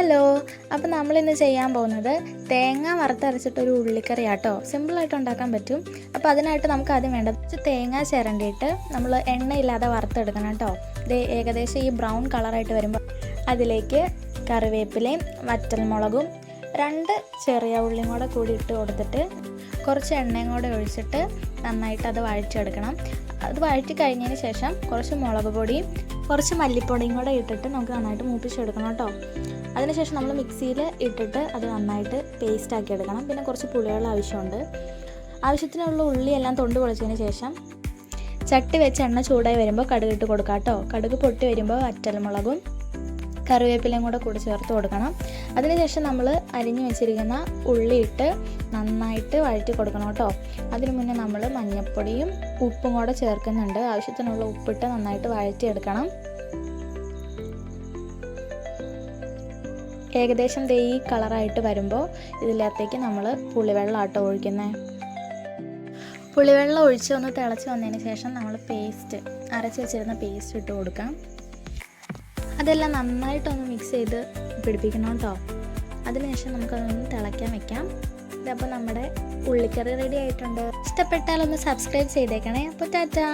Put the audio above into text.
Hello, അപ്പോൾ നമ്മളിന്ന് ചെയ്യാൻ പോകുന്നത് തേങ്ങ വറുത്തരച്ചിട്ടൊരു ഉള്ളിക്കറിയാട്ടോ. സിമ്പിളായിട്ട് ഉണ്ടാക്കാൻ പറ്റും. അപ്പോൾ അതിനായിട്ട് നമുക്ക് ആദ്യം വേണ്ടത് തേങ്ങ ചിരണ്ടിയിട്ട് നമ്മൾ എണ്ണയില്ലാതെ വറുത്തെടുക്കണം കേട്ടോ. ഇത് ഏകദേശം ഈ ബ്രൗൺ കളറായിട്ട് വരുമ്പോൾ അതിലേക്ക് കറിവേപ്പിലയും വറ്റൽമുളകും 2 ചെറിയ ഉള്ളിയും കൂടി ഇട്ട് കൊടുത്തിട്ട് കുറച്ച് എണ്ണയും കൂടെ ഒഴിച്ചിട്ട് നന്നായിട്ട് അത് വഴറ്റിയെടുക്കണം. അത് വഴറ്റി കഴിഞ്ഞതിന് ശേഷം കുറച്ച് മുളക് പൊടിയും കുറച്ച് മല്ലിപ്പൊടിയും കൂടെ ഇട്ടിട്ട് നമുക്ക് നന്നായിട്ട് മൂപ്പിച്ചെടുക്കണം കേട്ടോ. അതിനുശേഷം നമ്മൾ മിക്സിയിൽ ഇട്ടിട്ട് അത് നന്നായിട്ട് പേസ്റ്റ് ആക്കി എടുക്കണം. പിന്നെ കുറച്ച് പുളിവെള്ളം ആവശ്യമുണ്ട്. ആവശ്യത്തിനുള്ള ഉള്ളിയെല്ലാം തൊണ്ട് പൊളിച്ചതിന് ശേഷം ചട്ടി വെച്ച് എണ്ണ ചൂടായി വരുമ്പോൾ കടുക് ഇട്ട് കൊടുക്കാം കേട്ടോ. കടുക് പൊട്ടി വരുമ്പോൾ വറ്റൽമുളകും കറിവേപ്പിലയും കൂടി ചേർത്ത് കൊടുക്കണം. അതിനുശേഷം നമ്മൾ അരിഞ്ഞു വെച്ചിരിക്കുന്ന ഉള്ളി ഇട്ട് നന്നായിട്ട് വഴറ്റി കൊടുക്കണം കേട്ടോ. അതിന് മുന്നേ നമ്മൾ മഞ്ഞൾപ്പൊടിയും ഉപ്പും കൂടെ ചേർക്കുന്നുണ്ട്. ആവശ്യത്തിനുള്ള ഉപ്പിട്ട് നന്നായിട്ട് വഴറ്റിയെടുക്കണം. ഏകദേശം ഈ കളറായിട്ട് വരുമ്പോൾ ഇതിനകത്തേക്ക് നമ്മൾ പുളിവെള്ളം ആട്ടോ ഒഴിക്കുന്നത്. പുളിവെള്ളം ഒഴിച്ച് ഒന്ന് തിളച്ച് വന്നതിന് ശേഷം നമ്മൾ അരച്ച് വെച്ചിരുന്ന പേസ്റ്റ് ഇട്ട് കൊടുക്കാം. അതെല്ലാം നന്നായിട്ടൊന്ന് മിക്സ് ചെയ്ത് പിടിപ്പിക്കണം കേട്ടോ. അതിനുശേഷം നമുക്കതൊന്ന് തിളയ്ക്കാൻ വെക്കാം. ഇതപ്പോൾ നമ്മുടെ ഉള്ളിക്കറി റെഡി ആയിട്ടുണ്ട്. ഇഷ്ടപ്പെട്ടാലൊന്ന് സബ്സ്ക്രൈബ് ചെയ്തേക്കണേ. അപ്പോൾ ടാറ്റാ.